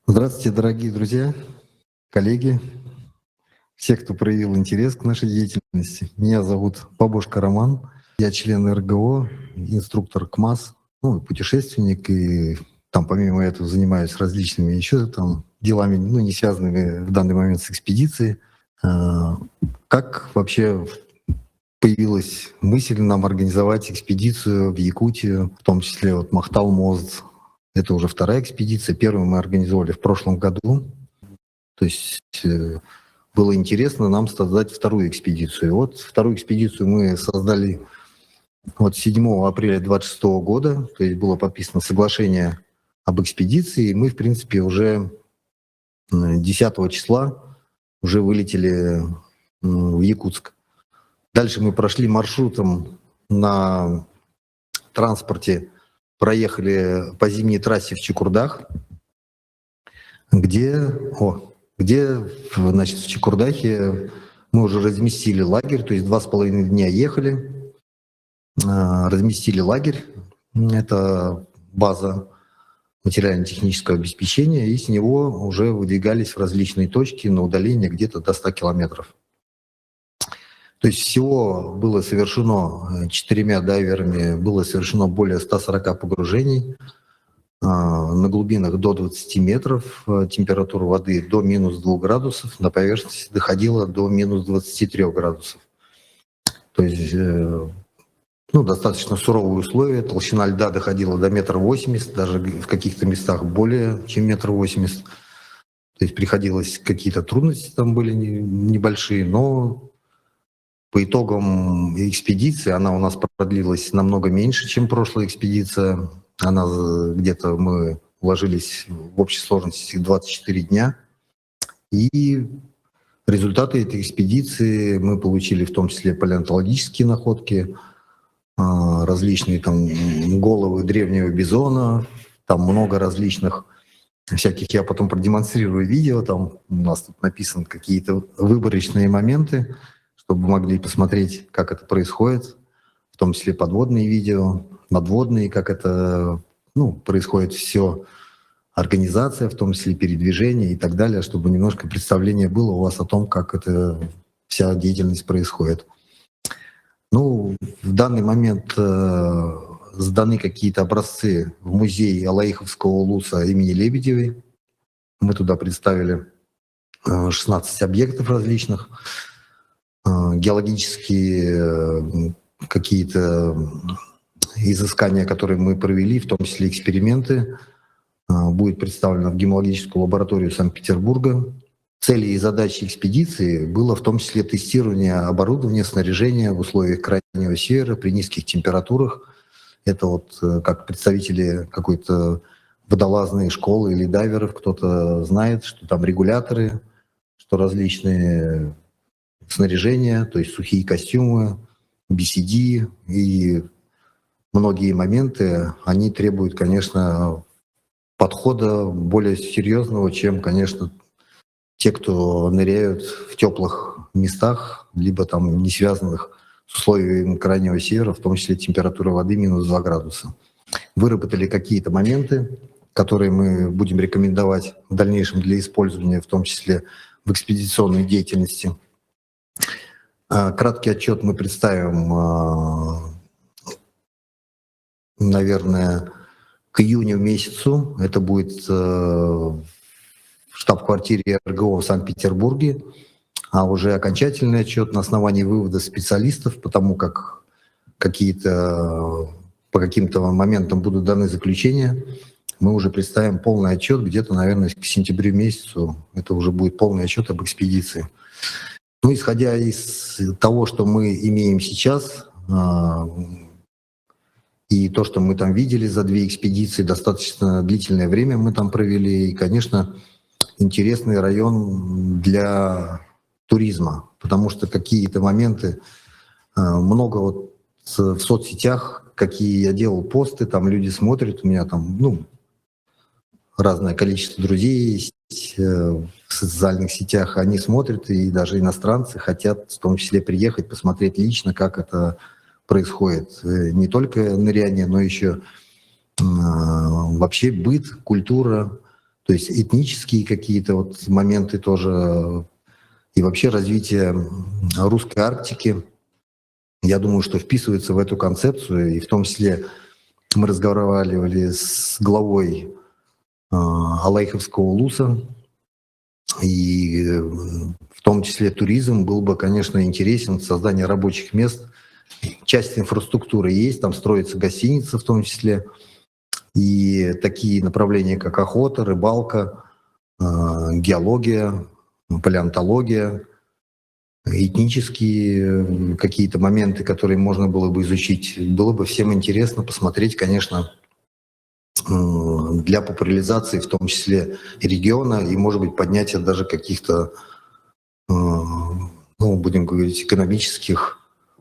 Здравствуйте, дорогие друзья, коллеги, все, кто проявил интерес к нашей деятельности. Меня зовут Бабушка Роман, я член РГО, инструктор КМАС, ну, путешественник, и там помимо этого занимаюсь различными еще там делами, ну, не связанными в данный момент с экспедицией. Как вообще появилась мысль нам организовать экспедицию в Якутию, в том числе вот Махтал-Моз. Это уже вторая экспедиция. Первую мы организовали в прошлом году. То есть было интересно нам создать вторую экспедицию. И вот вторую экспедицию мы создали вот 7 апреля 2026 года. То есть было подписано соглашение об экспедиции. И мы, в принципе, уже 10 числа уже вылетели в Якутск. Дальше мы прошли маршрутом на транспорте, проехали по зимней трассе в Чукурдах, где значит, в Чукурдахе мы уже разместили лагерь, то есть 2,5 дня ехали, разместили лагерь, это база материально-технического обеспечения, и с него уже выдвигались в различные точки на удаление где-то до 100 километров. То есть всего было совершено 4 дайверами, было совершено более 140 погружений на глубинах до 20 метров, температура воды до минус 2 градусов, на поверхности доходила до минус 23 градусов. То есть достаточно суровые условия, толщина льда доходила до 1,80 м, даже в каких-то местах более чем 1,80 м. То есть приходилось, какие-то трудности там были небольшие, но по итогам экспедиции, она у нас продлилась намного меньше, чем прошлая экспедиция. Она где-то мы уложились в общей сложности 24 дня. И результаты этой экспедиции мы получили в том числе палеонтологические находки, различные там головы древнего бизона, там много различных всяких, я потом продемонстрирую видео, там у нас тут написаны какие-то выборочные моменты, чтобы могли посмотреть, как это происходит, в том числе подводные видео, надводные, как это происходит все, организация, в том числе передвижение и так далее, чтобы немножко представление было у вас о том, как эта вся деятельность происходит. В данный момент сданы какие-то образцы в музей Алаиховского улуса имени Лебедевой. Мы туда представили 16 объектов различных, геологические какие-то изыскания, которые мы провели, в том числе эксперименты, будет представлено в геологическую лабораторию Санкт-Петербурга. Цели и задачи экспедиции было в том числе тестирование оборудования, снаряжения в условиях крайнего севера при низких температурах. Это вот как представители какой-то водолазной школы или дайверов, кто-то знает, что там регуляторы, что различные снаряжения, то есть сухие костюмы, BCD и многие моменты, они требуют, конечно, подхода более серьезного, чем, конечно, те, кто ныряют в теплых местах, либо там не связанных с условиями крайнего севера, в том числе температура воды минус 2 градуса. Выработали какие-то моменты, которые мы будем рекомендовать в дальнейшем для использования, в том числе в экспедиционной деятельности. Краткий отчет мы представим, наверное, к июню месяцу. Это будет в штаб-квартире РГО в Санкт-Петербурге, а уже окончательный отчет на основании вывода специалистов, потому как по каким-то моментам будут даны заключения, мы уже представим полный отчет где-то, наверное, к сентябрю месяцу. Это уже будет полный отчет об экспедиции. Исходя из того, что мы имеем сейчас, и то, что мы там видели за 2 экспедиции, достаточно длительное время мы там провели, и, конечно, интересный район для туризма, потому что какие-то моменты, много вот в соцсетях, какие я делал посты, там люди смотрят, у меня там, разное количество друзей есть в социальных сетях, они смотрят, и даже иностранцы хотят в том числе приехать, посмотреть лично, как это происходит. Не только ныряние, но еще вообще быт, культура, То есть этнические какие-то вот моменты тоже, и вообще развитие русской Арктики, я думаю, что вписывается в эту концепцию, и в том числе мы разговаривали с главой Алайховского улуса, и в том числе туризм был бы, конечно, интересен, создание рабочих мест. Часть инфраструктуры есть, там строятся гостиницы в том числе, и такие направления, как охота, рыбалка, геология, палеонтология, этнические какие-то моменты, которые можно было бы изучить. Было бы всем интересно посмотреть, конечно, для популяризации, в том числе региона, и, может быть, поднятия даже каких-то, ну, будем говорить, экономических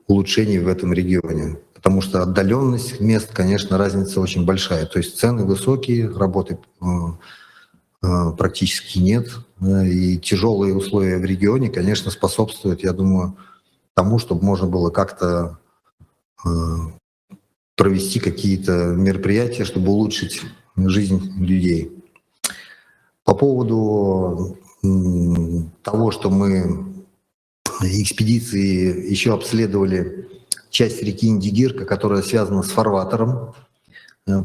улучшений в этом регионе. Потому что отдаленность мест, конечно, разница очень большая. То есть цены высокие, работы практически нет. И тяжелые условия в регионе, конечно, способствуют, я думаю, тому, чтобы можно было как-то провести какие-то мероприятия, чтобы улучшить жизнь людей. По поводу того, что мы экспедиции еще обследовали часть реки Индигирка, которая связана с фарватером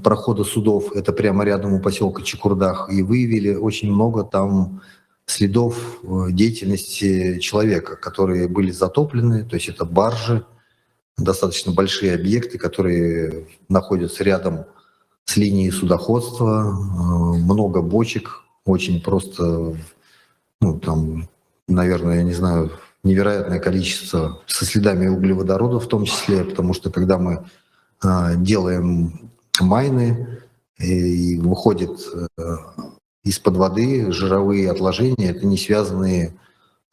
прохода судов, это прямо рядом у поселка Чекурдах, и выявили очень много там следов деятельности человека, которые были затоплены, то есть это баржи, достаточно большие объекты, которые находятся рядом с линией судоходства, много бочек, очень просто, ну, там, наверное, я не знаю, невероятное количество со следами углеводорода в том числе, потому что когда мы делаем майны, и выходит из-под воды жировые отложения, это не связанные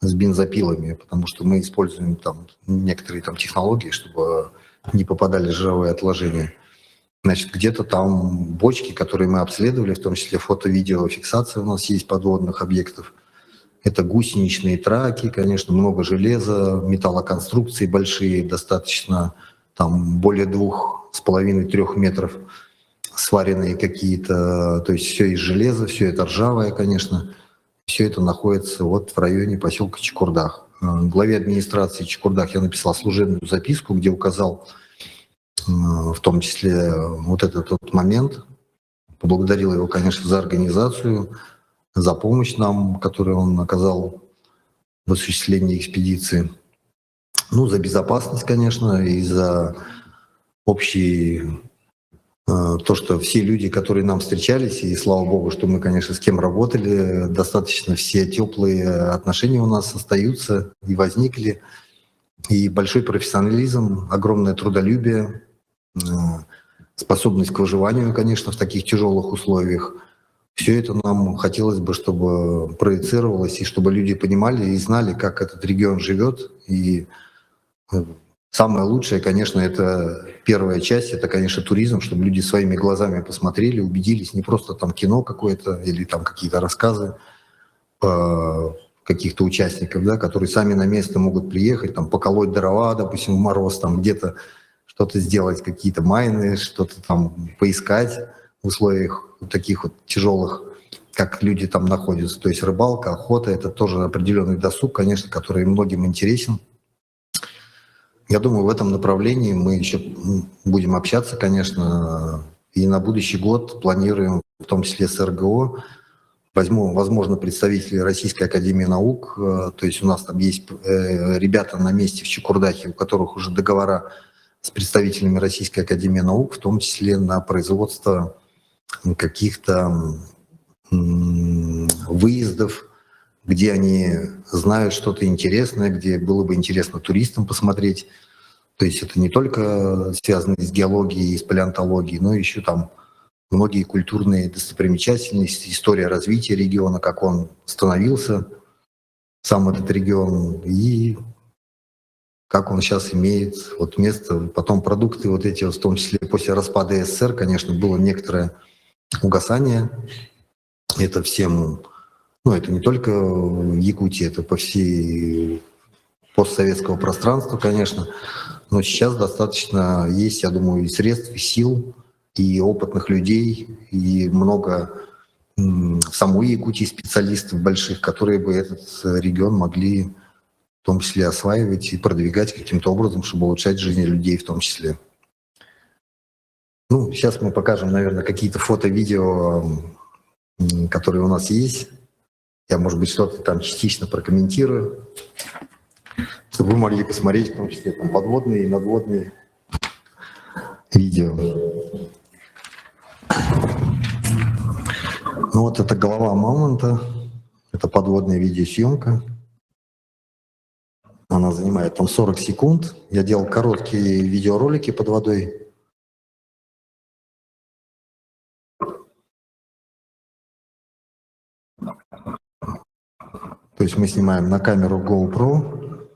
с бензопилами, потому что мы используем там некоторые там технологии, чтобы не попадали жировые отложения. Значит, где-то там бочки, которые мы обследовали, в том числе фото-видеофиксация у нас есть подводных объектов. Это гусеничные траки, конечно, много железа, металлоконструкции большие, достаточно, там более 2,5-3 метров сваренные какие-то, то есть все из железа, все это ржавое, конечно, все это находится вот в районе поселка Чекурдах. Главе администрации Чекурдах я написал служебную записку, где указал в том числе вот этот вот момент, поблагодарил его, конечно, за организацию, за помощь нам, которую он оказал в осуществлении экспедиции. Ну, за безопасность, конечно, и за общий то, что все люди, которые нам встречались, и слава богу, что мы, конечно, с кем работали, достаточно все теплые отношения у нас остаются и возникли, и большой профессионализм, огромное трудолюбие, способность к выживанию, конечно, в таких тяжелых условиях. Все это нам хотелось бы, чтобы проецировалось, и чтобы люди понимали и знали, как этот регион живет. И самое лучшее, конечно, это первая часть, это, конечно, туризм, чтобы люди своими глазами посмотрели, убедились, не просто там кино какое-то или там какие-то рассказы каких-то участников, да, которые сами на место могут приехать, там, поколоть дрова, допустим, в мороз, там где-то что-то сделать, какие-то майны, что-то там поискать в условиях вот таких вот тяжелых, как люди там находятся. То есть рыбалка, охота — это тоже определенный досуг, конечно, который многим интересен. Я думаю, в этом направлении мы еще будем общаться, конечно, и на будущий год планируем, в том числе с РГО, возьму, возможно, представителей Российской академии наук, то есть у нас там есть ребята на месте в Чекурдахе, у которых уже договора с представителями Российской академии наук, в том числе на производство каких-то выездов, где они знают что-то интересное, где было бы интересно туристам посмотреть. То есть это не только связано с геологией и с палеонтологией, но еще там многие культурные достопримечательности, история развития региона, как он становился, сам этот регион, и как он сейчас имеет вот место. Потом продукты вот эти, в том числе после распада СССР, конечно, было некоторое угасание. Это всем, ну, это не только в Якутии, это по всей постсоветского пространства, конечно. Но сейчас достаточно есть, я думаю, и средств, и сил, и опытных людей, и много в самой Якутии специалистов больших, которые бы этот регион могли в том числе осваивать и продвигать каким-то образом, чтобы улучшать жизнь людей в том числе. Ну, сейчас мы покажем, наверное, какие-то фото-видео, которые у нас есть. Я, может быть, что-то там частично прокомментирую, чтобы вы могли посмотреть, в том числе там, подводные и надводные видео. Ну вот это голова мамонта, это подводная видеосъемка. Она занимает там 40 секунд. Я делал короткие видеоролики под водой. То есть мы снимаем на камеру GoPro.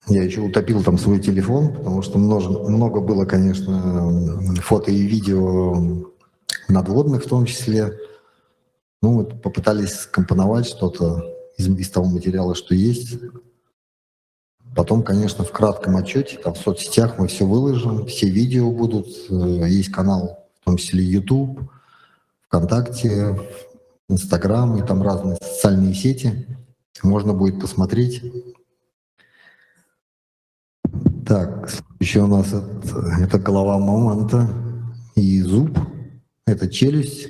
Я еще утопил там свой телефон, потому что много было, конечно, фото и видео надводных в том числе. Ну, вот попытались скомпоновать что-то из того материала, что есть. Потом, конечно, в кратком отчете, там в соцсетях мы все выложим, все видео будут. Есть канал, в том числе YouTube, ВКонтакте, Инстаграм и там разные социальные сети. Можно будет посмотреть. Так, еще у нас это голова мамонта и зуб, это челюсть.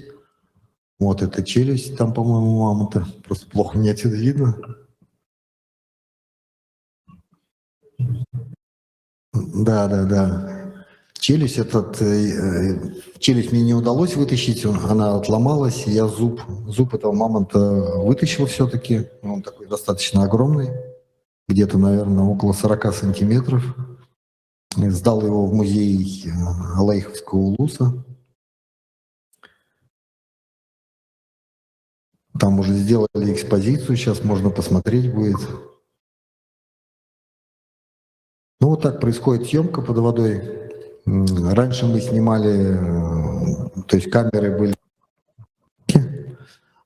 Вот это челюсть, там, по-моему, мамонта. Просто плохо мне отсюда видно. Да. Челюсть челюсть мне не удалось вытащить, она отломалась, я зуб этого мамонта вытащил все-таки. Он такой достаточно огромный, где-то, наверное, около 40 сантиметров. Сдал его в музей Алейховского улуса. Там уже сделали экспозицию, сейчас можно посмотреть будет. Ну вот так происходит съемка под водой. Раньше мы снимали, то есть камеры были,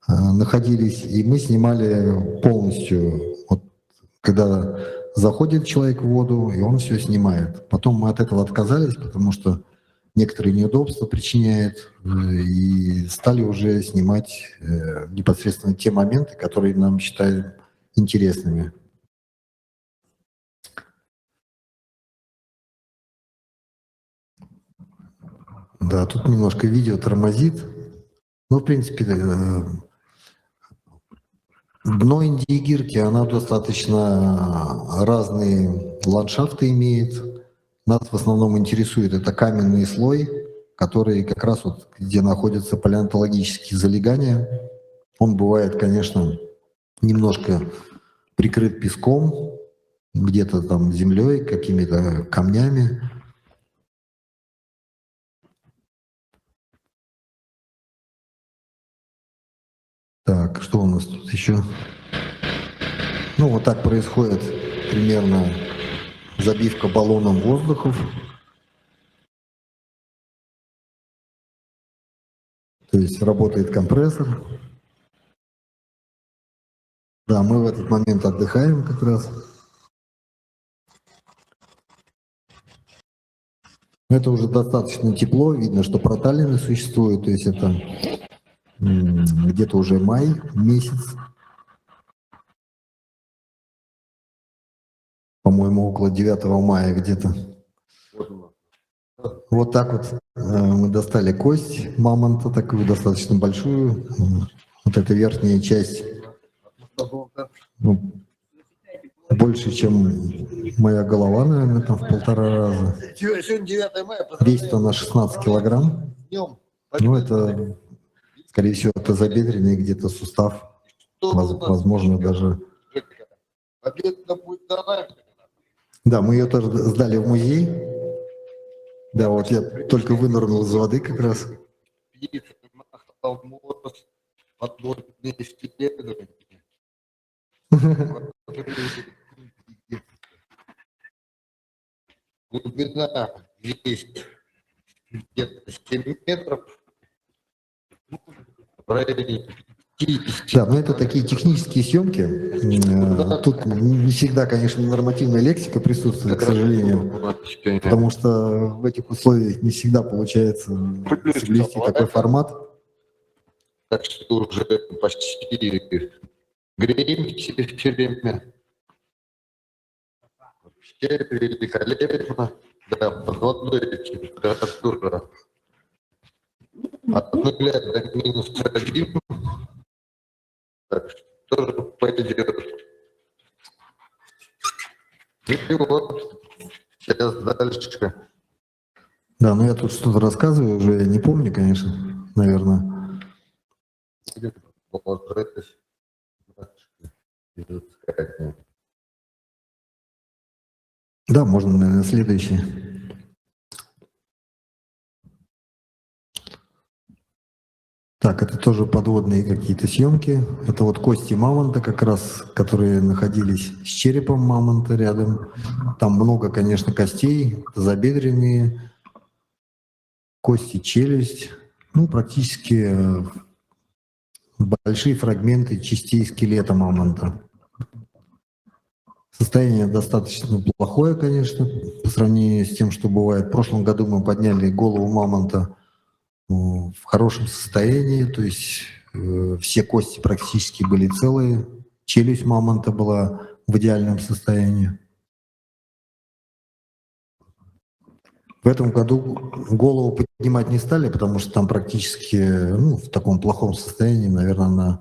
находились, и мы снимали полностью. Вот, когда заходит человек в воду, и он все снимает. Потом мы от этого отказались, потому что некоторые неудобства причиняет, и стали уже снимать непосредственно те моменты, которые нам считаем интересными. Да, тут немножко видео тормозит. Ну, в принципе, дно Индигирки, она достаточно разные ландшафты имеет. Нас в основном интересует это каменный слой, который как раз вот, где находятся палеонтологические залегания. Он бывает, конечно, немножко прикрыт песком, где-то там землей, какими-то камнями. Так, что у нас тут еще? Ну, вот так происходит примерно забивка баллоном воздухов. То есть работает компрессор. Да, мы в этот момент отдыхаем как раз. Это уже достаточно тепло, видно, что проталины существуют, то есть это где-то уже май месяц. По-моему, около 9 мая где-то. Вот так вот мы достали кость мамонта, такую достаточно большую. Вот эта верхняя часть, ну, больше, чем моя голова, наверное, там в 1,5 раза. Весит она 16 килограмм. Ну, это, скорее всего, тазобедренный где-то сустав. Возможно, даже... Да, мы ее тоже сдали в музей. Да, вот я только вынырнул из воды как раз. Глубина здесь где-то 7 метров. Да, но это такие технические съемки. Тут не всегда, конечно, нормативная лексика присутствует, к сожалению, потому что в этих условиях не всегда получается соблюсти такой формат. Так что уже почти греемся все время. Вообще великолепно. Да, под водой температура от 0 до -1. Так что пойдет. И вот сейчас дальше. Да, ну я тут что-то рассказываю, уже не помню, конечно, наверное. Да, можно, наверное, следующий. Так, это тоже подводные какие-то съемки. Это вот кости мамонта как раз, которые находились с черепом мамонта рядом. Там много, конечно, костей, тазобедренные, кости, челюсть. Ну, практически большие фрагменты частей скелета мамонта. Состояние достаточно плохое, конечно, по сравнению с тем, что бывает. В прошлом году мы подняли голову мамонта в хорошем состоянии, то есть все кости практически были целые, челюсть мамонта была в идеальном состоянии. В этом году голову поднимать не стали, потому что там практически в таком плохом состоянии, наверное,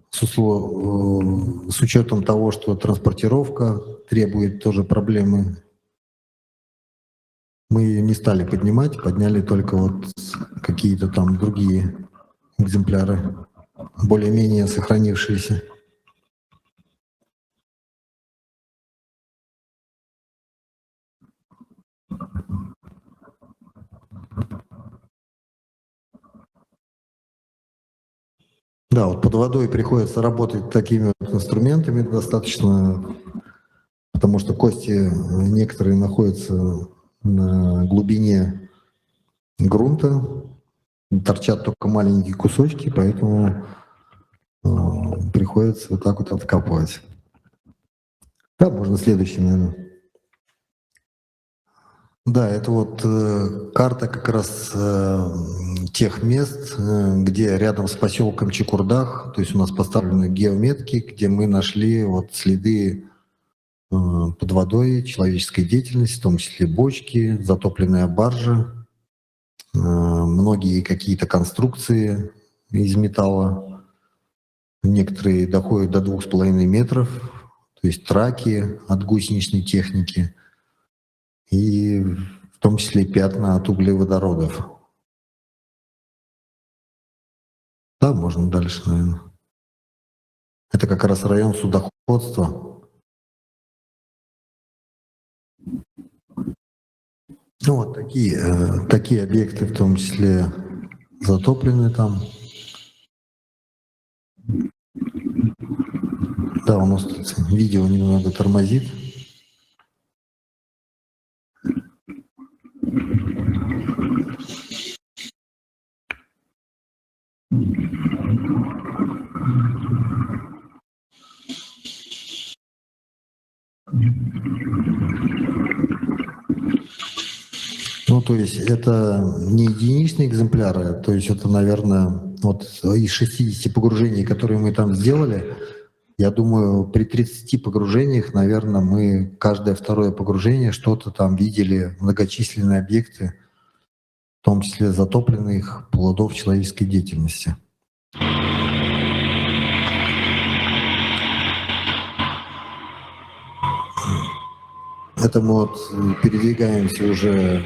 с учетом того, что транспортировка требует тоже проблемы. Мы ее не стали поднимать, подняли только вот какие-то там другие экземпляры, более-менее сохранившиеся. Да, вот под водой приходится работать такими вот инструментами достаточно, потому что кости некоторые находятся на глубине грунта, торчат только маленькие кусочки, поэтому приходится вот так вот откапывать. Да, можно следующий, наверное. Да, это вот карта как раз тех мест, где рядом с поселком Чекурдах, то есть у нас поставлены геометки, где мы нашли вот следы под водой человеческой деятельности, в том числе бочки, затопленная баржа, многие какие-то конструкции из металла, некоторые доходят до 2,5 метров, то есть траки от гусеничной техники и в том числе пятна от углеводородов. Да, можно дальше, наверное. Это как раз район судоходства. Ну, вот такие объекты в том числе затоплены там. Да, у нас тут видео немного тормозит. Ну, то есть это не единичные экземпляры, то есть это, наверное, вот из 60 погружений, которые мы там сделали, я думаю, при 30 погружениях, наверное, мы каждое второе погружение что-то там видели, многочисленные объекты, в том числе затопленных плодов человеческой деятельности. Это мы вот передвигаемся уже,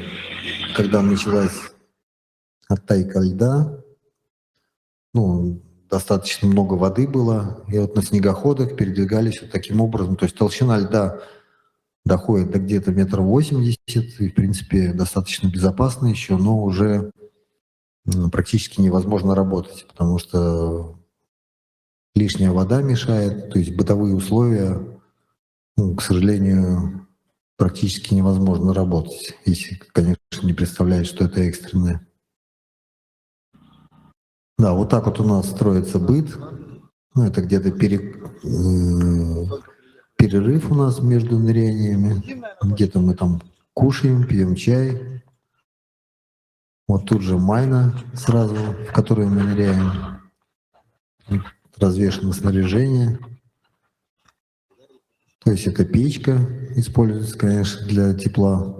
когда началась оттайка льда. Ну, достаточно много воды было, и вот на снегоходах передвигались вот таким образом. То есть толщина льда доходит до где-то 1,80 м, и, в принципе, достаточно безопасно еще, но уже практически невозможно работать, потому что лишняя вода мешает, то есть бытовые условия, к сожалению, практически невозможно работать, если, конечно, не представляешь, что это экстренное. Да, вот так вот у нас строится быт. Ну, это где-то перерыв у нас между ныряниями. Где-то мы там кушаем, пьем чай. Вот тут же майна сразу, в которой мы ныряем. Развешено снаряжение. То есть это печка используется, конечно, для тепла.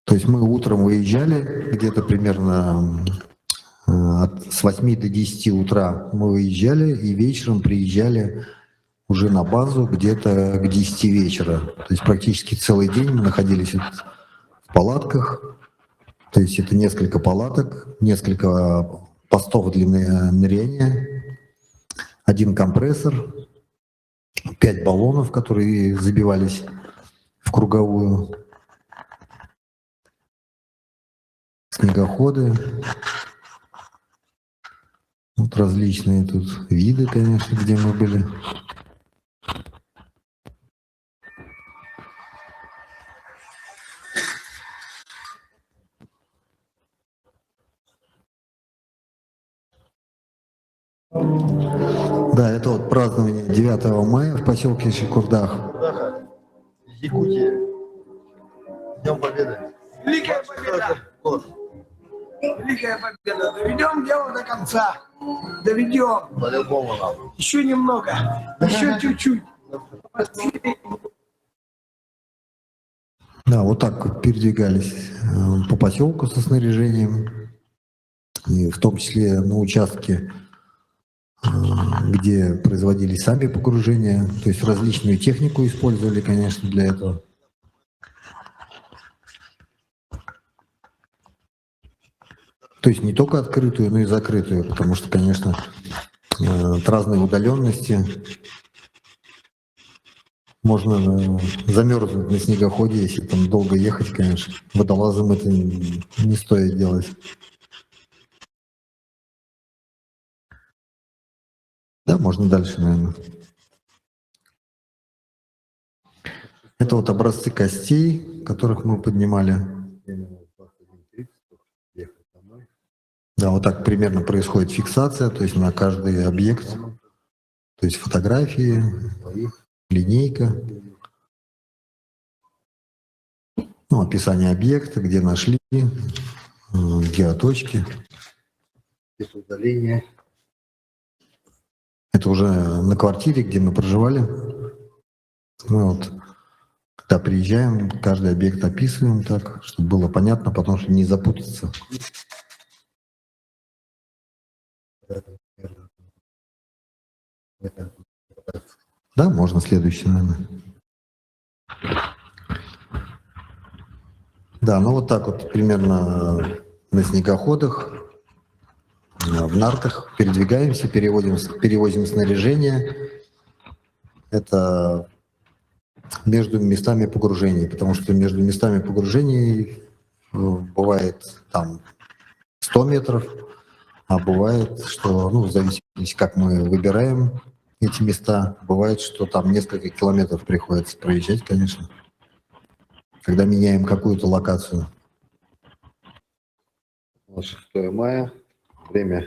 То есть мы утром выезжали, где-то примерно с 8 до 10 утра мы выезжали, и вечером приезжали уже на базу где-то к 10 вечера. То есть практически целый день мы находились в палатках. То есть это несколько палаток, несколько постов для ныряния, один компрессор, 5 баллонов, которые забивались в круговую, снегоходы. Вот различные тут виды, конечно, где мы были. Да, это вот празднование 9 мая в поселке Шикурдах. Якутия. Днем Победы. Великая победа! Великая победа! Доведем дело до конца. Доведем. По-любому нам. Еще немного. Еще чуть-чуть. Да, вот так передвигались по поселку со снаряжением, и в том числе на участке, где производились сами погружения, то есть различную технику использовали, конечно, для этого. То есть не только открытую, но и закрытую, потому что, конечно, от разной удаленности можно замерзнуть на снегоходе, если там долго ехать, конечно. Водолазам это не стоит делать. Да, можно дальше, наверное. Это вот образцы костей, которых мы поднимали. Да, вот так примерно происходит фиксация, то есть на каждый объект, то есть фотографии, линейка, ну, описание объекта, где нашли, геоточки. Удаление. Это уже на квартире, где мы проживали. Мы вот, когда приезжаем, каждый объект описываем так, чтобы было понятно, потому что не запутаться. Да, можно следующий, наверное. Да, ну вот так вот примерно на снегоходах, в нартах передвигаемся, перевозим снаряжение. Это между местами погружений, потому что между местами погружений бывает там 100 метров, а бывает, что, ну, в зависимости, как мы выбираем эти места, бывает, что там несколько километров приходится проезжать, конечно, когда меняем какую-то локацию. 6 мая, время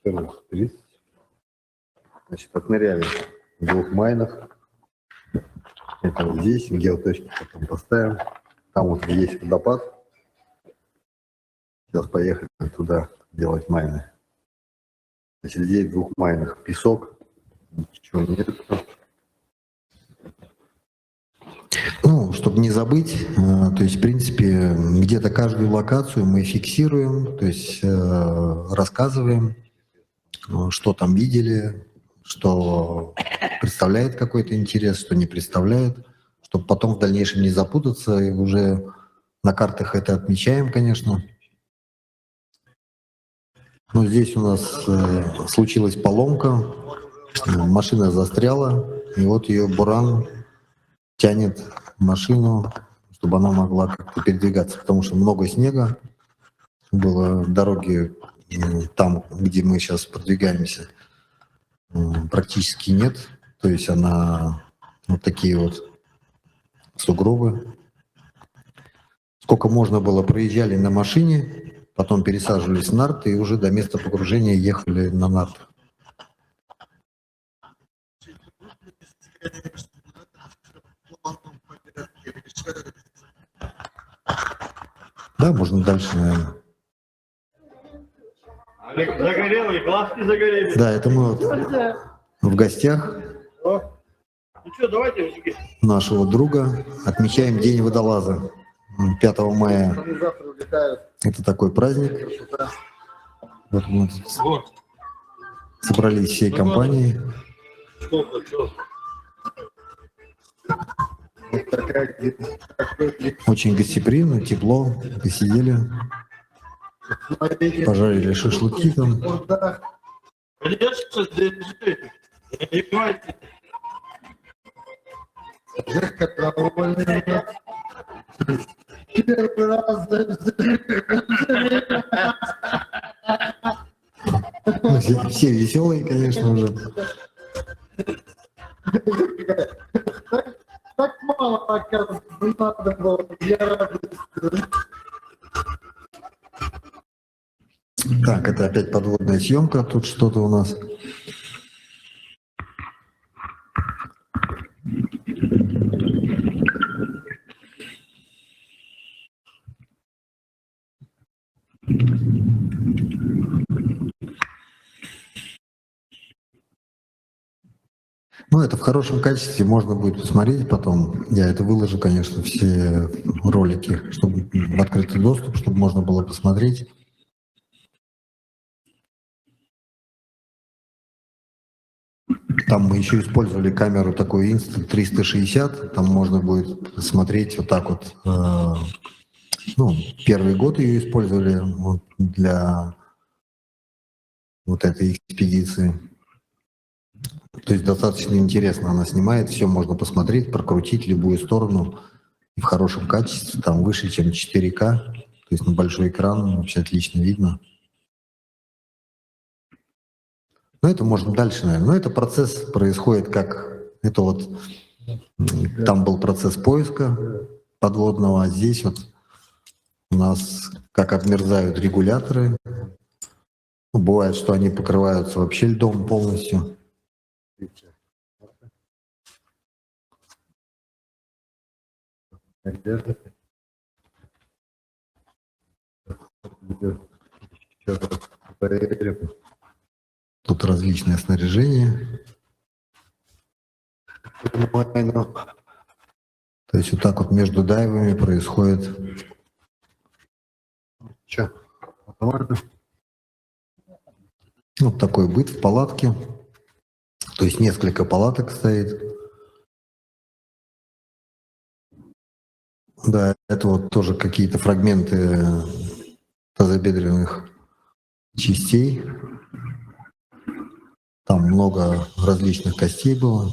14:30. Значит, отныряли в 2 майнах. Это вот здесь, геоточки потом поставим. Там вот есть водопад. Сейчас поехали туда делать майны. Значит, здесь в 2 майнах песок. Ничего нет. Ну, чтобы не забыть, то есть, в принципе, где-то каждую локацию мы фиксируем, то есть рассказываем, что там видели, что представляет какой-то интерес, что не представляет, чтобы потом в дальнейшем не запутаться, и уже на картах это отмечаем, конечно. Но здесь у нас случилась поломка, машина застряла, и вот ее буран тянет машину, чтобы она могла как-то передвигаться, потому что много снега было, дороги там, где мы сейчас продвигаемся, практически нет, то есть она вот такие вот сугробы. Сколько можно было, проезжали на машине, потом пересаживались в нарты и уже до места погружения ехали на нартах. Да, можно дальше, наверное. Олег, загорелый, глазки загорелись. Да, это мы вот в гостях О. Ну что, давайте, мужики. нашего друга отмечаем День водолаза 5 мая. Они завтра улетают. Это такой праздник. Вот мы тут Вот. собрались всей компанией. Что? Вот такой Очень гостеприимно, тепло. Посидели, смотрите, пожарили шашлыки там. вот так. Конечно, держи. Не понимаете? Жестко довольны. Первый раз Ну, все веселые, конечно, уже. так мало, оказывается, надо было. Я рад. Так, это опять подводная съемка. Тут что-то у нас. Ну, это в хорошем качестве, можно будет посмотреть потом. Я это выложу, конечно, все ролики, чтобы в открытый доступ, чтобы можно было посмотреть. Там мы еще использовали камеру такую Insta360, там можно будет смотреть вот так вот. Ну, первый год ее использовали вот для вот этой экспедиции. То есть достаточно интересно она снимает, все можно посмотреть, прокрутить любую сторону и в хорошем качестве, там выше, чем 4К, то есть на большой экран вообще отлично видно. Но это можно дальше, наверное. Но это процесс происходит как... Это вот... Там был процесс поиска подводного, а здесь вот у нас как обмерзают регуляторы. Ну, бывает, что они покрываются вообще льдом полностью. Тут различное снаряжение. То есть вот так вот между дайвами происходит. Вот такой быт в палатке. То есть несколько палаток стоит. Да, это вот тоже какие-то фрагменты тазобедренных частей. Там много различных костей было.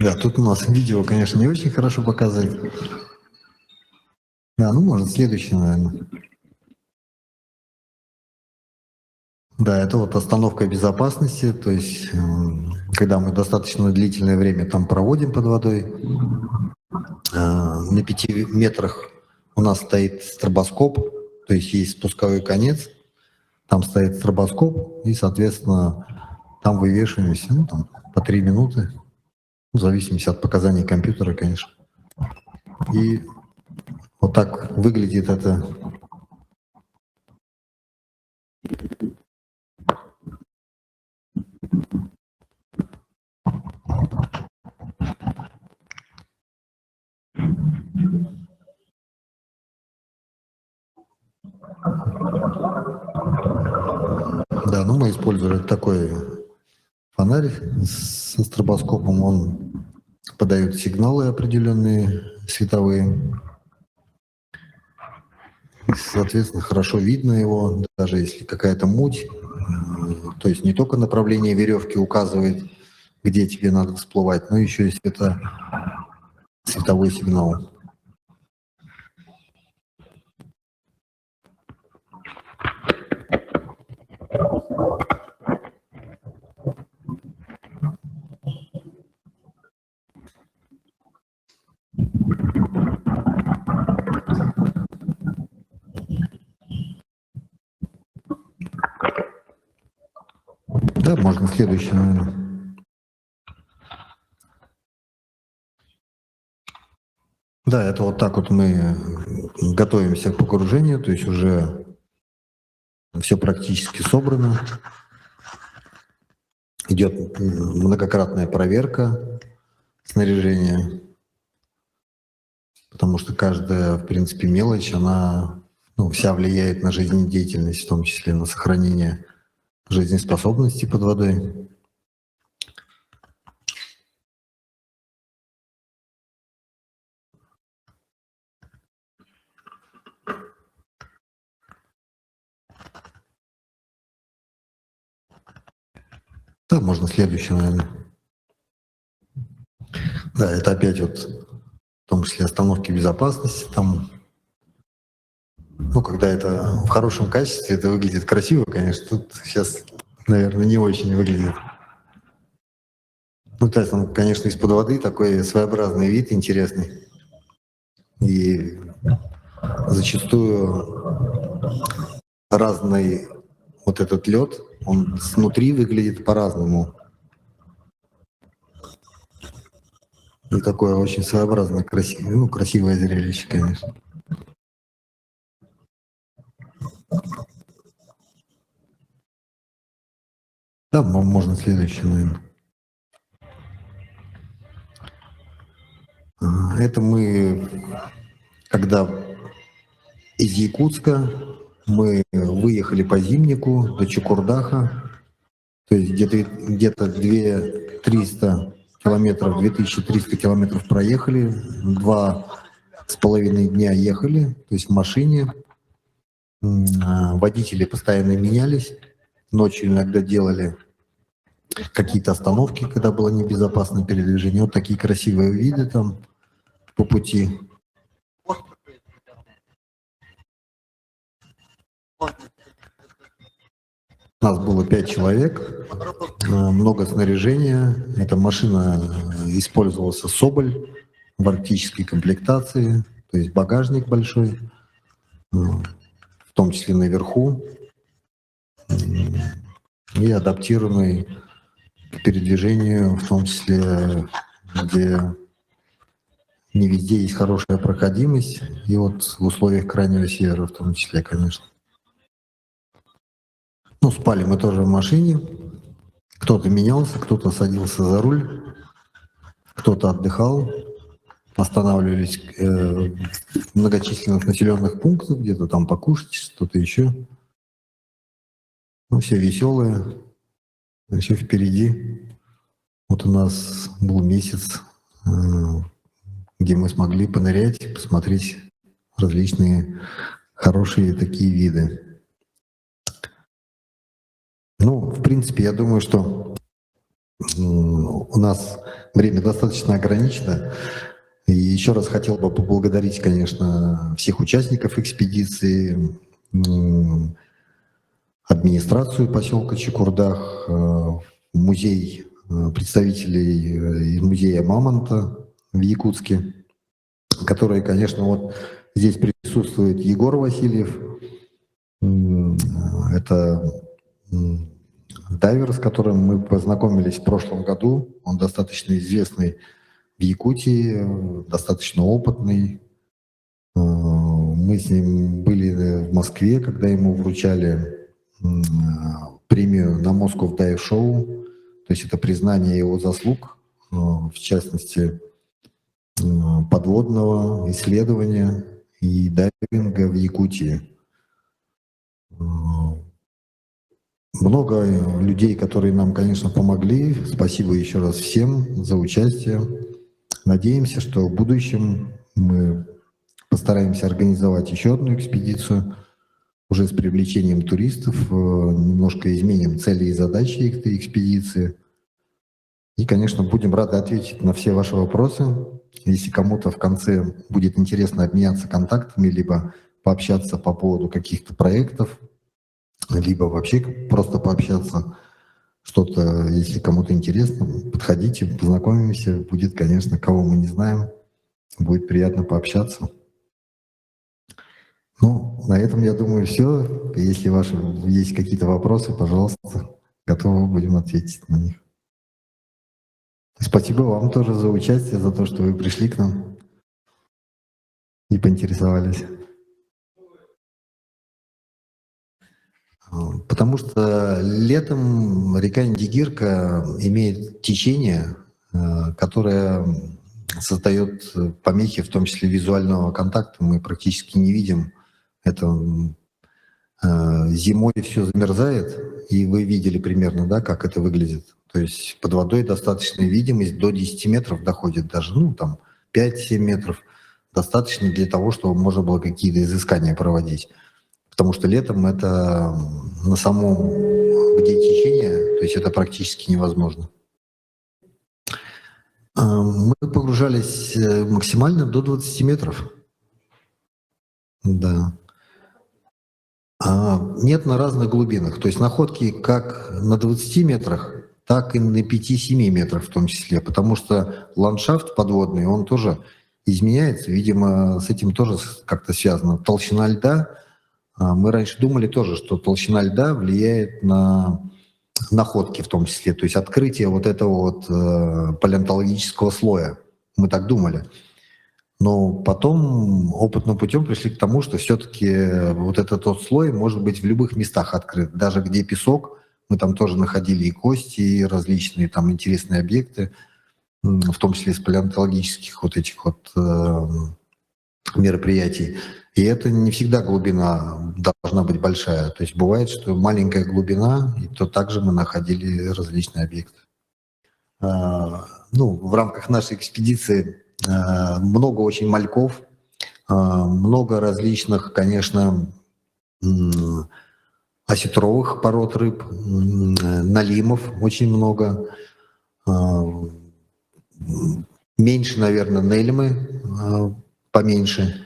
Да, тут у нас видео, конечно, не очень хорошо показать. Да, ну, может, следующий, наверное. Да, это вот остановка безопасности, то есть, когда мы достаточно длительное время там проводим под водой, на 5 метрах у нас стоит стробоскоп, то есть есть спусковой конец, там стоит стробоскоп, и, соответственно, там вывешиваемся, ну, там, по 3 минуты. В зависимости от показаний компьютера, конечно. И вот так выглядит это. Да, ну мы использовали такой фонарь со стробоскопом, он подает сигналы определенные световые. Соответственно, хорошо видно его, даже если какая-то муть, То есть не только направление веревки указывает, где тебе надо всплывать, но еще и световой сигнал. Да, можно следующее, наверное. Да, это вот так вот мы готовимся к погружению, то есть уже все практически собрано. Идет многократная проверка снаряжения, потому что каждая, в принципе, мелочь, она вся влияет на жизнедеятельность, в том числе на сохранение жизнеспособности под водой. Да, можно следующее, наверное. Да, это опять вот, в том числе остановки безопасности. Там, когда это в хорошем качестве, это выглядит красиво, конечно. Тут сейчас, наверное, не очень выглядит. То есть, конечно, из-под воды такой своеобразный вид, интересный. И зачастую разный вот этот лед, он снутри выглядит по-разному. И такое очень своеобразное, красивое зрелище, конечно. Да, можно следующее, наверное. Это мы, когда из Якутска мы выехали по Зимнику до Чукурдаха, то есть где-то 2300 километров, 2300 километров проехали, 2,5 дня ехали, то есть в машине. Водители постоянно менялись, ночью иногда делали какие-то остановки, когда было небезопасное передвижение. Вот такие красивые виды там по пути. У нас было 5 человек, много снаряжения. Эта машина использовался Соболь в арктической комплектации, то есть багажник большой, в том числе наверху, и адаптированный к передвижению, в том числе, где не везде есть хорошая проходимость, и вот в условиях Крайнего Севера в том числе, конечно. Спали мы тоже в машине, кто-то менялся, кто-то садился за руль, кто-то отдыхал, останавливались в многочисленных населенных пунктах, где-то там покушать, что-то еще. Все веселые, все впереди. Вот у нас был месяц, где мы смогли понырять, посмотреть различные хорошие такие виды. В принципе, я думаю, что у нас время достаточно ограничено. И еще раз хотел бы поблагодарить, конечно, всех участников экспедиции, администрацию поселка Чукурдах, музей, представителей из музея Мамонта в Якутске, которые, конечно, вот здесь присутствует Егор Васильев, это дайвер, с которым мы познакомились в прошлом году. Он достаточно известный в Якутии, достаточно опытный. Мы с ним были в Москве, когда ему вручали премию на Moscow Dive Show. То есть это признание его заслуг, в частности, подводного исследования и дайвинга в Якутии. Много людей, которые нам, конечно, помогли. Спасибо еще раз всем за участие. Надеемся, что в будущем мы постараемся организовать еще одну экспедицию уже с привлечением туристов, немножко изменим цели и задачи этой экспедиции. И, конечно, будем рады ответить на все ваши вопросы. Если кому-то в конце будет интересно обменяться контактами, либо пообщаться по поводу каких-то проектов, либо вообще просто пообщаться, что-то, если кому-то интересно, подходите, познакомимся. Будет, конечно, кого мы не знаем, будет приятно пообщаться. Ну, на этом, я думаю, все. Если ваши есть какие-то вопросы, пожалуйста, готовы будем ответить на них. Спасибо вам тоже за участие, за то, что вы пришли к нам и поинтересовались. Потому что летом река Индигирка имеет течение, которое создает помехи, в том числе визуального контакта. Мы практически не видим это. Зимой все замерзает, и вы видели примерно, да, как это выглядит. То есть под водой достаточная видимость до 10 метров доходит даже, ну, там 5-7 метров. Достаточно для того, чтобы можно было какие-то изыскания проводить. Потому что летом это на самом, где течение, то есть это практически невозможно. Мы погружались максимально до 20 метров. Да. Нет, на разных глубинах. То есть находки как на 20 метрах, так и на 5-7 метрах в том числе. Потому что ландшафт подводный, он тоже изменяется. Видимо, с этим тоже как-то связано. Толщина льда. Мы раньше думали тоже, что толщина льда влияет на находки в том числе. То есть открытие вот этого вот палеонтологического слоя. Мы так думали. Но потом опытным путем пришли к тому, что все-таки вот этот тот слой может быть в любых местах открыт. Даже где песок, мы там тоже находили и кости, и различные там интересные объекты, в том числе из палеонтологических вот этих вот мероприятий. И это не всегда глубина должна быть большая. То есть бывает, что маленькая глубина, и то также мы находили различные объекты. Ну, в рамках нашей экспедиции много очень мальков, много различных, конечно, осетровых пород рыб, налимов очень много, меньше, наверное, нельмы, поменьше.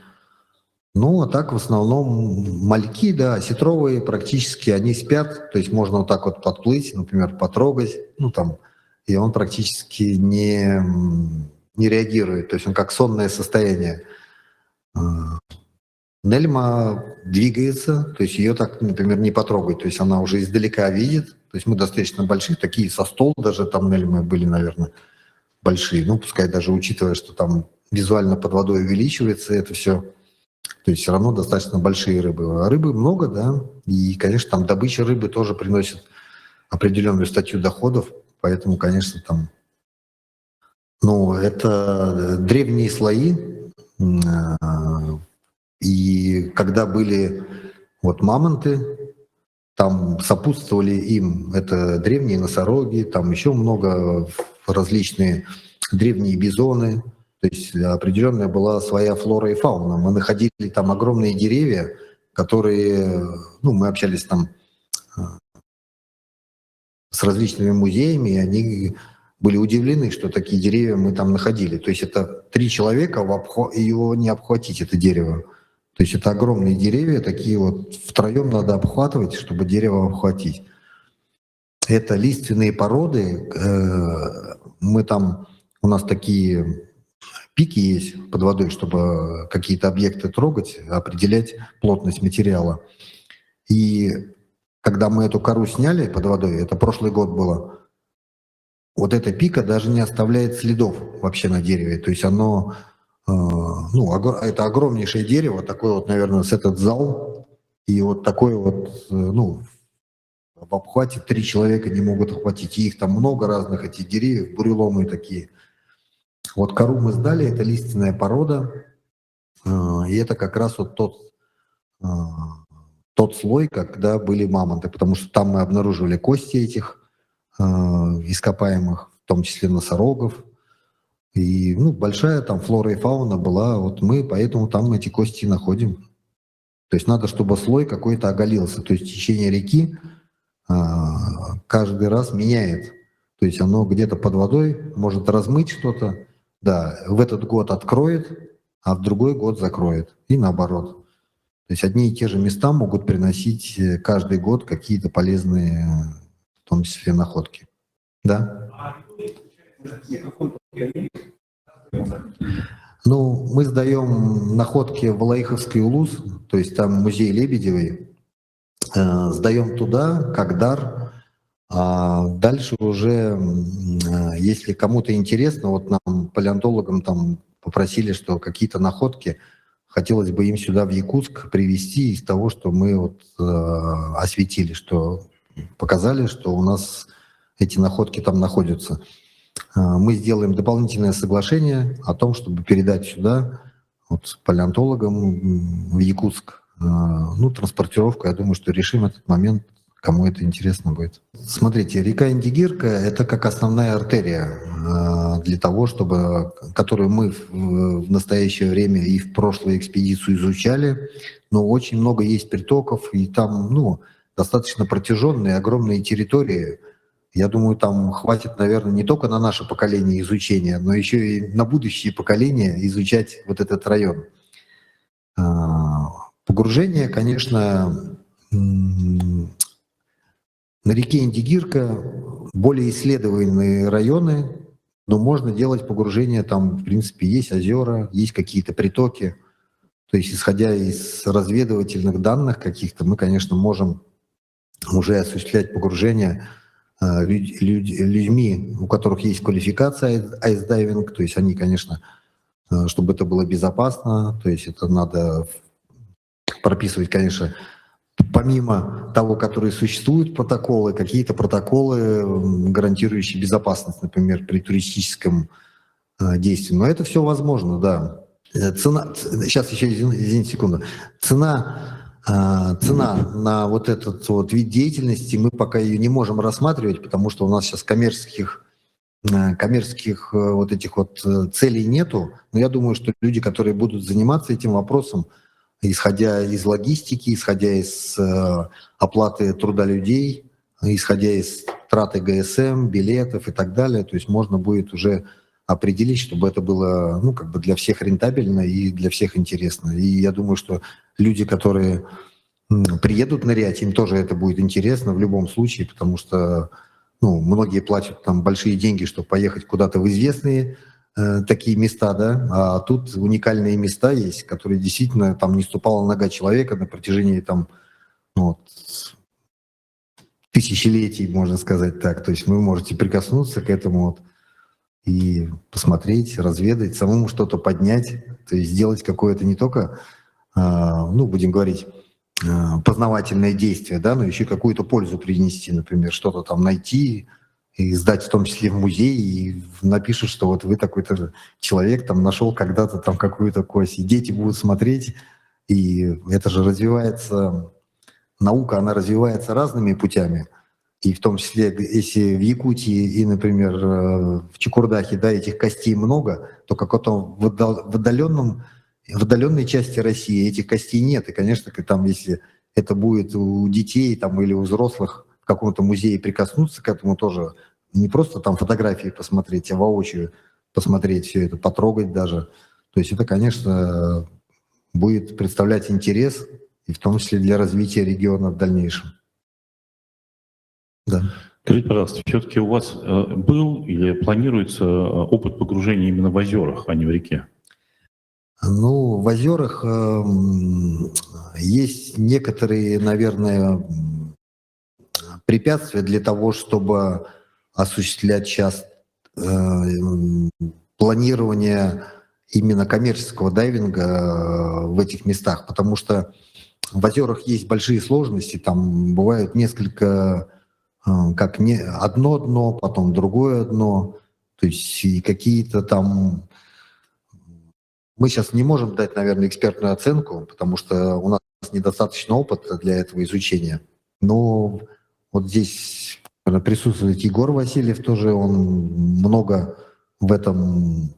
Ну, а так в основном мальки, да, осетровые практически, они спят, то есть можно вот так вот подплыть, например, потрогать, ну там, и он практически не реагирует, то есть он как сонное состояние. Нельма двигается, то есть ее так, например, не потрогать, то есть она уже издалека видит, то есть мы достаточно большие, такие со стол даже там нельмы были, наверное, большие, ну, пускай даже учитывая, что там визуально под водой увеличивается это все, то есть все равно достаточно большие рыбы. А рыбы много, да, и, конечно, там добыча рыбы тоже приносит определенную статью доходов, поэтому, конечно, там, ну, это древние слои, и когда были вот мамонты, там сопутствовали им это древние носороги, там еще много различные древние бизоны, то есть определенная была своя флора и фауна. Мы находили там огромные деревья, которые, ну, мы общались там с различными музеями, и они были удивлены, что такие деревья мы там находили. То есть это 3 человека, его не обхватить, это дерево. То есть это огромные деревья, такие вот втроем надо обхватывать, чтобы дерево обхватить. Это лиственные породы. Мы там, у нас такие пики есть под водой, чтобы какие-то объекты трогать, определять плотность материала. И когда мы эту кору сняли под водой, это прошлый год было, вот эта пика даже не оставляет следов вообще на дереве. То есть оно, ну, это огромнейшее дерево, такой вот, наверное, с этот зал, и вот такой вот, ну, в обхвате 3 человека не могут охватить. И их там много разных, этих деревьев, буреломы такие. Вот кору мы сдали, это лиственная порода, и это как раз вот тот слой, когда были мамонты, потому что там мы обнаруживали кости этих ископаемых, в том числе носорогов. И, ну, большая там флора и фауна была, вот мы поэтому там эти кости находим. То есть надо, чтобы слой какой-то оголился. То есть течение реки каждый раз меняет. То есть оно где-то под водой может размыть что-то. Да, в этот год откроет, а в другой год закроет. И наоборот. То есть одни и те же места могут приносить каждый год какие-то полезные, в том числе, находки. Да? Ну, мы сдаем находки в Алаиховский улус, то есть там музей Лебедевой, сдаем туда как дар. А дальше уже, если кому-то интересно, вот нам, палеонтологам, там попросили, что какие-то находки хотелось бы им сюда, в Якутск, привезти из того, что мы вот осветили, что показали, что у нас эти находки там находятся. Мы сделаем дополнительное соглашение о том, чтобы передать сюда вот, палеонтологам в Якутск. Ну, транспортировку, я думаю, что решим этот момент, кому это интересно будет. Смотрите, река Индигирка — это как основная артерия для того, чтобы, которую мы в настоящее время и в прошлую экспедицию изучали, но очень много есть притоков, и там, ну, достаточно протяженные, огромные территории. Я думаю, там хватит, наверное, не только на наше поколение изучения, но еще и на будущие поколения изучать вот этот район. Погружение, конечно, на реке Индигирка более исследованные районы, но можно делать погружение, там, в принципе, есть озера, есть какие-то притоки. То есть, исходя из разведывательных данных каких-то, мы, конечно, можем уже осуществлять погружение людьми, у которых есть квалификация айсдайвинг, то есть они, конечно, чтобы это было безопасно, то есть это надо прописывать, конечно, помимо того, которые существуют протоколы, какие-то протоколы, гарантирующие безопасность, например, при туристическом действии. Но это все возможно, да. Цена, сейчас еще, извините, секунду. Цена на вот этот вот вид деятельности, мы пока ее не можем рассматривать, потому что у нас сейчас коммерческих вот этих вот целей нету. Но я думаю, что люди, которые будут заниматься этим вопросом, исходя из логистики, исходя из оплаты труда людей, исходя из траты ГСМ, билетов и так далее, то есть можно будет уже определить, чтобы это было, ну, как бы для всех рентабельно и для всех интересно. И я думаю, что люди, которые приедут нырять, им тоже это будет интересно в любом случае, потому что, ну, многие платят там большие деньги, чтобы поехать куда-то в известные такие места, да, а тут уникальные места есть, которые действительно там не ступала нога человека на протяжении там, ну, вот, тысячелетий, можно сказать так. То есть вы можете прикоснуться к этому вот и посмотреть, разведать, самому что-то поднять, то есть сделать какое-то не только, ну, будем говорить, познавательное действие, да, но еще какую-то пользу принести, например, что-то там найти и сдать в том числе в музей, и напишут, что вот вы такой-то человек там нашел когда-то там какую-то кость, и дети будут смотреть, и это же развивается, наука, она развивается разными путями, и в том числе, если в Якутии и, например, в Чукурдахе, да, этих костей много, то какого-то в отдаленной части России этих костей нет. И, конечно, там, если это будет у детей там, или у взрослых в каком-то музее прикоснуться к этому тоже, не просто там фотографии посмотреть, а воочию посмотреть все это, потрогать даже. То есть это, конечно, будет представлять интерес, и в том числе для развития региона в дальнейшем. Да. Скажите, пожалуйста, все-таки у вас был или планируется опыт погружения именно в озерах, а не в реке? Ну, в озерах есть некоторые, наверное, препятствия для того, чтобы осуществлять сейчас планирование именно коммерческого дайвинга в этих местах, потому что в озерах есть большие сложности, там бывают несколько, как не одно дно, потом другое дно, то есть и какие-то там... Мы сейчас не можем дать, наверное, экспертную оценку, потому что у нас недостаточно опыта для этого изучения. Но вот здесь присутствует Егор Васильев тоже, он много в этом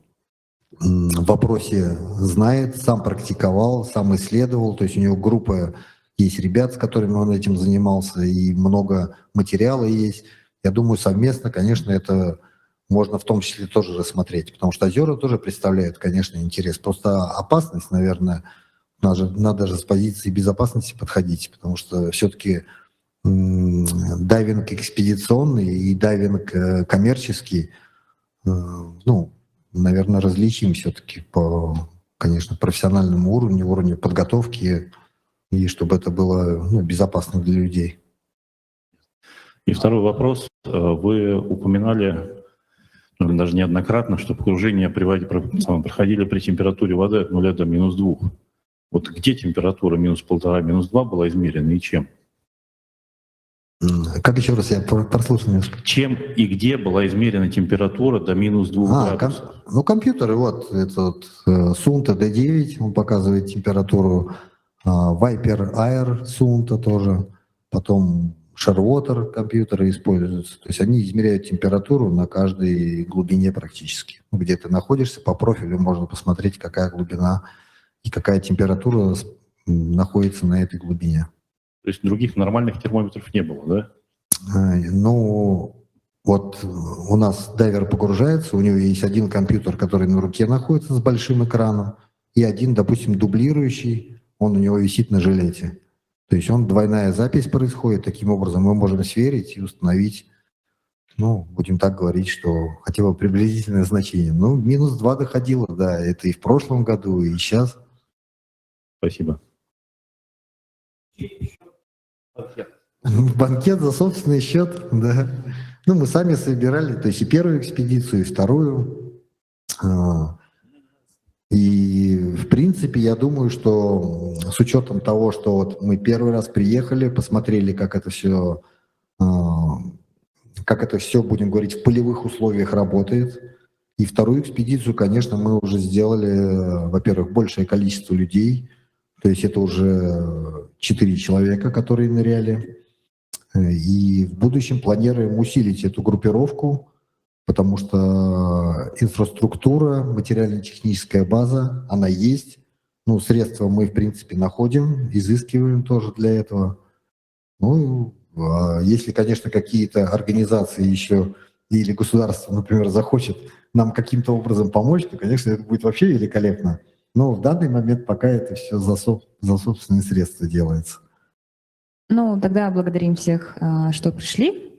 в вопросе знает, сам практиковал, сам исследовал. То есть у него группа есть ребят, с которыми он этим занимался, и много материала есть. Я думаю, совместно, конечно, это можно в том числе тоже рассмотреть, потому что озера тоже представляют, конечно, интерес. Просто опасность, наверное, надо же с позиции безопасности подходить, потому что все-таки дайвинг экспедиционный и дайвинг коммерческий, ну, наверное, различим все-таки по, конечно, профессиональному уровню подготовки, и чтобы это было, ну, безопасно для людей. И второй вопрос. Вы упоминали, ну, даже неоднократно, что погружения проходили при температуре воды от 0 до -2. Вот где температура -1,5, -2 была измерена и чем? Как еще раз, я прослушал немножко. Чем и где была измерена температура до -2 градусов? Ну, компьютеры, вот этот Sunta D9, он показывает температуру, Viper Air Sunta тоже, потом Shearwater компьютеры используются. То есть они измеряют температуру на каждой глубине практически. Где ты находишься, по профилю можно посмотреть, какая глубина и какая температура находится на этой глубине. То есть других нормальных термометров не было, да? Ну, вот у нас дайвер погружается, у него есть один компьютер, который на руке находится с большим экраном, и один, допустим, дублирующий, он у него висит на жилете. То есть двойная запись происходит, таким образом мы можем сверить и установить, ну, будем так говорить, что хотя бы приблизительное значение. Ну, -2 доходило, да, это и в прошлом году, и сейчас. Спасибо. Банкет за собственный счет, да. Ну, мы сами собирали, то есть и первую экспедицию, и вторую. И, в принципе, я думаю, что с учетом того, что вот мы первый раз приехали, посмотрели, как это все, будем говорить, в полевых условиях работает. И вторую экспедицию, конечно, мы уже сделали, во-первых, большее количество людей. То есть это уже 4 человека, которые ныряли. И в будущем планируем усилить эту группировку, потому что инфраструктура, материально-техническая база, она есть. Ну, средства мы, в принципе, находим, изыскиваем тоже для этого. Ну, если, конечно, какие-то организации еще или государство, например, захочет нам каким-то образом помочь, то, конечно, это будет вообще великолепно. Но в данный момент пока это все за собственные средства делается. Ну, тогда благодарим всех, что пришли.